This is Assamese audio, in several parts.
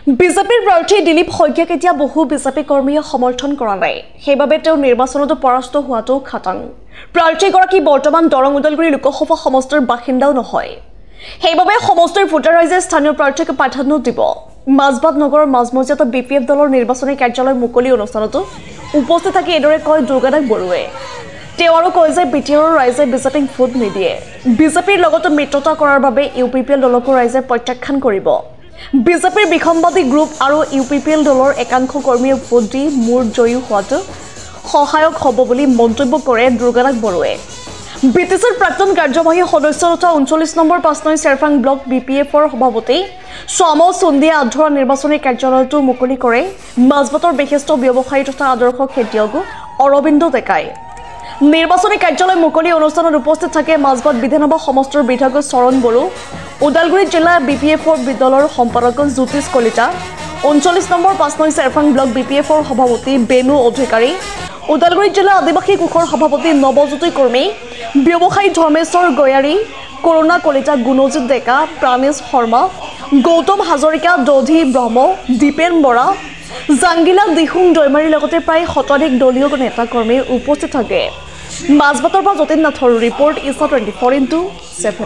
বিজেপিৰ প্ৰাৰ্থী দিলীপ শইকীয়াক এতিয়া বহু বিজেপি কৰ্মীয়ে সমৰ্থন কৰা নাই। সেইবাবে তেওঁ নিৰ্বাচনত পৰাস্ত হোৱাটো খাটাং। প্ৰাৰ্থীগৰাকী বৰ্তমান দৰং ওদালগুৰি লোকসভা সমষ্টিৰ বাসিন্দাও নহয়। সেইবাবে সমষ্টিৰ ভোটাৰ ৰাইজে স্থানীয় প্ৰাৰ্থীক প্ৰাধান্য দিব। মাজবাট নগৰৰ মাজমজিয়াত বিপিএফ দলৰ নিৰ্বাচনী কাৰ্যালয় মুকলি অনুষ্ঠানত উপস্থিত থাকি এইদৰে কয় দুৰ্গাদাস বৰুৱে। তেওঁ আৰু কয় যে বিটিআৰৰ ৰাইজে বিজেপিক ভোট নিদিয়ে। বিজেপিৰ লগত মিত্ৰতা কৰাৰ বাবে ইউপিপিএল দলকো ৰাইজে প্ৰত্যাখ্যান কৰিব। বিজেপিৰ বিসম্বাদী গ্ৰুপ আৰু ইউপিপিএল দলৰ একাংশ কৰ্মীয়ে ভোট দি মূৰ জয়ী হোৱাটো সহায়ক হ'ব বুলি মন্তব্য কৰে দুৰ্গাদাস বৰুৱে। বিটিচিৰ প্ৰাক্তন কাৰ্যবাহী সদস্য তথা 39 নম্বৰ 5 নং চেৰফাং ব্লক বিপিএফৰ সভাপতি শ্যাম চন্দিয়ে আধৰা নিৰ্বাচনী কাৰ্যালয়টো মুকলি কৰে মাজবাটৰ বিশিষ্ট ব্যৱসায়ী তথা আদৰ্শ খেতিয়ক অৰবিন্দ ডেকাই। নিৰ্বাচনী কাৰ্যালয় মুকলি অনুষ্ঠানত উপস্থিত থাকে মাজবাট বিধানসভা সমষ্টিৰ বিধায়ক চৰণ বড়ো, ওদালগুৰি জিলা বিপিএফৰ দলৰ সম্পাদক জ্যোতিষ কলিতা, 39 নম্বৰ 5 নং চেৰফাং ব্লক বিপিএফৰ সভাপতি বেনু অধিকাৰী, ওদালগুৰি জিলা আদিবাসী কোষৰ সভাপতি নৱজ্যোতি কৰ্মী, ব্যৱসায়ী ধৰ্মেশ্বৰ গয়াৰী, কৰোণা কলিতা, গুণজিৎ ডেকা, প্ৰাণেশ শৰ্মা, গৌতম হাজৰিকা, দধি ব্ৰহ্ম, দীপেন বৰা, জাংগিলা দিহুং দৈমাৰীৰ লগতে প্ৰায় শতাধিক দলীয় নেতা কৰ্মী উপস্থিত থাকে। মাজবাটৰ পৰা যতীন নাথৰ ৰিপৰ্ট ইছা 24x7।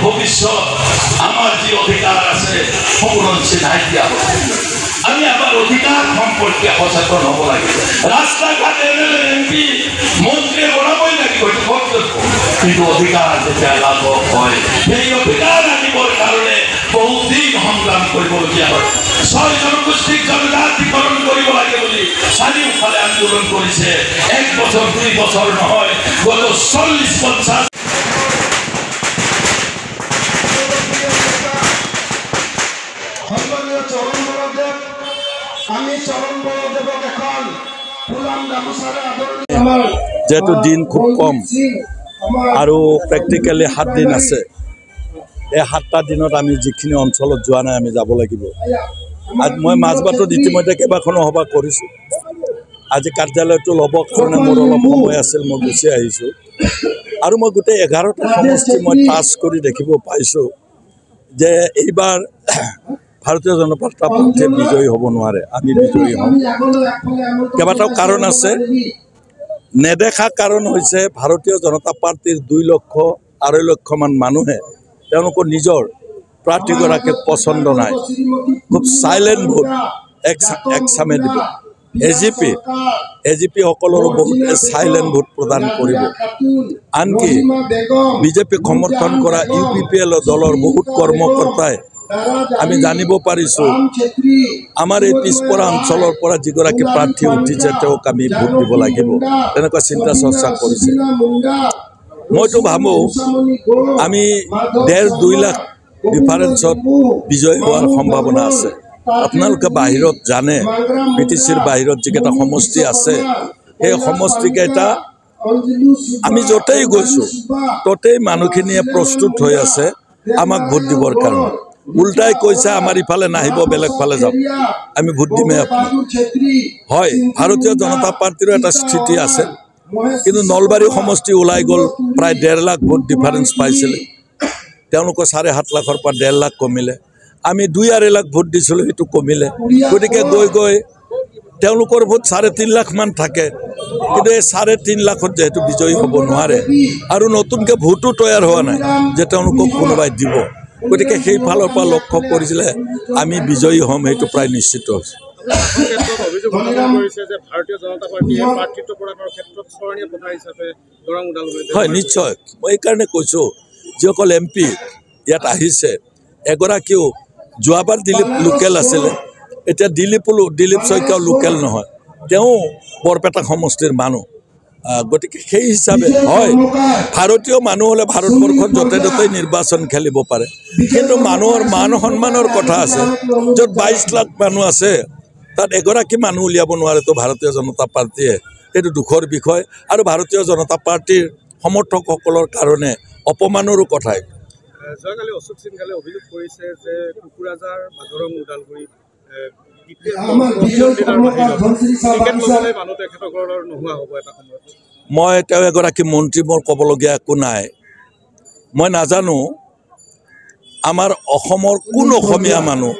ভবিষ্যৎ আমার যে অধিকার আছে সম্পূর্ণ নাই দিয়া আমি আমার অধিকার সম্পর্কে সচেতন হব লাগে। রাস্তাঘাট এমপি মন্ত্রী বনাবই লাগিব কর্তব্য, কিন্তু অধিকার যেতিয়া লাভ হয় সেই অধিকার আনিবৰ কাৰণে বহুদিন সংগ্ৰাম কৰিবলগীয়া হয়। 6 জনগোষ্ঠীক জনজাতিকৰণ কৰিব লাগে বুলি চাৰিওফালে আন্দোলন কৰিছে। 1 বছৰ 2 বছৰ নহয়, গত 40-50 যেহেতু দিন খুব কম আৰু প্ৰেক্টিকেলি 7 দিন আছে, এই 7টা দিনত আমি যিখিনি অঞ্চলত যোৱা নাই আমি যাব লাগিব। আজি মই মাজবাটত ইতিমধ্যে কেইবাখনো সভা কৰিছোঁ। আজি কাৰ্যালয়টো ল'বৰ কাৰণে মোৰ অলপ সময় আছিল, মই গুচি আহিছোঁ। আৰু মই গোটেই 11টা সমষ্টি মই টাচ কৰি দেখিব পাইছোঁ যে এইবাৰ ভাৰতীয় জনতা পাৰ্টিয়ে বিজয়ী হ'ব নোৱাৰে, আমি বিজয়ী হ'ম। কেইবাটাও কাৰণ আছে। নেদেখা কাৰণ হৈছে ভাৰতীয় জনতা পাৰ্টিৰ 2-2.5 লক্ষ মান মানুহে তেওঁলোকৰ নিজৰ প্ৰাৰ্থীগৰাকীক পচন্দ নাই, খুব চাইলেণ্ট ভোট একচামে দিব। এজিপি সকলৰো বহুত চাইলেণ্ট ভোট প্ৰদান কৰিব। আনকি বিজেপিক সমৰ্থন কৰা ইউপিপিএল দলৰ বহুত কৰ্মকৰ্তাই আমি জানিব পাৰিছোঁ আমাৰ এই পিছপৰা অঞ্চলৰ পৰা যিগৰাকী প্ৰাৰ্থী উঠিছে তেওঁক আমি ভোট দিব লাগিব, তেনেকুৱা চিন্তা চৰ্চা কৰিছে। মইতো ভাবোঁ আমি 1.5-2 লাখ ডিফাৰেঞ্চত বিজয় হোৱাৰ সম্ভাৱনা আছে। আপোনালোকে বাহিৰত জানে বিটিচিৰ বাহিৰত যিকেইটা সমষ্টি আছে সেই সমষ্টিকেইটা আমি য'তেই গৈছোঁ ত'তেই মানুহখিনিয়ে প্ৰস্তুত হৈ আছে আমাক ভোট দিবৰ কাৰণে। উল্টাই কৈছে আমাৰ ইফালে নাহিব, বেলেগ ফালে যাওক, আমি ভোট দিমেই আপুনি। হয়, ভাৰতীয় জনতা পাৰ্টিৰো এটা স্থিতি আছে, কিন্তু নলবাৰী সমষ্টি ওলাই গ'ল, প্ৰায় 1.5 লাখ ভোট ডিফাৰেঞ্চ পাইছিলে। তেওঁলোকৰ 7.5 লাখৰ পৰা 1.5 লাখ কমিলে। আমি 2-2.5 লাখ ভোট দিছিলোঁ, সেইটো কমিলে। গতিকে গৈ তেওঁলোকৰ ভোট 3.5 লাখ মান থাকে, কিন্তু এই 3.5 লাখত যিহেতু বিজয়ী হ'ব নোৱাৰে আৰু নতুনকৈ ভোটো তৈয়াৰ হোৱা নাই যে তেওঁলোকক কোনোবাই দিব, গতিকে সেইফালৰ পৰা লক্ষ্য কৰিছিলে আমি বিজয়ী হ'ম, সেইটো প্ৰায় নিশ্চিত হৈছে। হয়, নিশ্চয়। মই এইকাৰণে কৈছোঁ যিসকল MP ইয়াত আহিছে, এগৰাকীও যোৱাবাৰ দিলীপ লোকেল আছিলে, এতিয়া দিলীপ শইকীয়াও লোকেল নহয়, তেওঁ বৰপেটা সমষ্টিৰ মানুহ। গতিকে সেই হিচাপে হয়, ভাৰতীয় মানুহ হ'লে ভাৰতবৰ্ষত য'তে ত'তেই নিৰ্বাচন খেলিব পাৰে, কিন্তু মানুহৰ মান সন্মানৰ কথা আছে। য'ত 22 লাখ মানুহ আছে তাত এগৰাকী মানুহ উলিয়াব নোৱাৰেতো ভাৰতীয় জনতা পাৰ্টিয়ে, সেইটো দুখৰ বিষয়। আৰু ভাৰতীয় জনতা পাৰ্টিৰ সমৰ্থকসকলৰ কাৰণে অপমানৰো কথা। যোৱাকালি অশোক সিংঘালে অভিযোগ কৰিছে যে কুকুৰাঝাৰ, দৰং, ওদালগুৰি মই তেওঁ এগৰাকী মন্ত্ৰী, মোৰ ক'বলগীয়া একো নাই। মই নাজানো আমাৰ অসমৰ কোন অসমীয়া মানুহ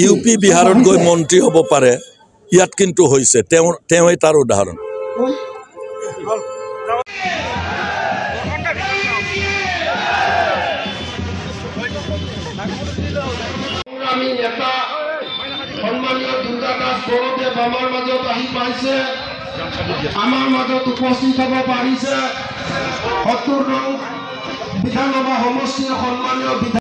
ইউ পি বিহাৰত গৈ মন্ত্ৰী হ'ব পাৰে, ইয়াত কিন্তু হৈছে। তেওঁই তাৰ উদাহৰণ। আমি নেতা সন্মানীয় দুৰ্গা দাস বৰদেৱ আমাৰ মাজত আহি পাইছে, আমাৰ মাজত উপস্থিত হ'ব পাৰিছে। ৭০ নং বিধানসভা সমষ্টিৰ সন্মানীয়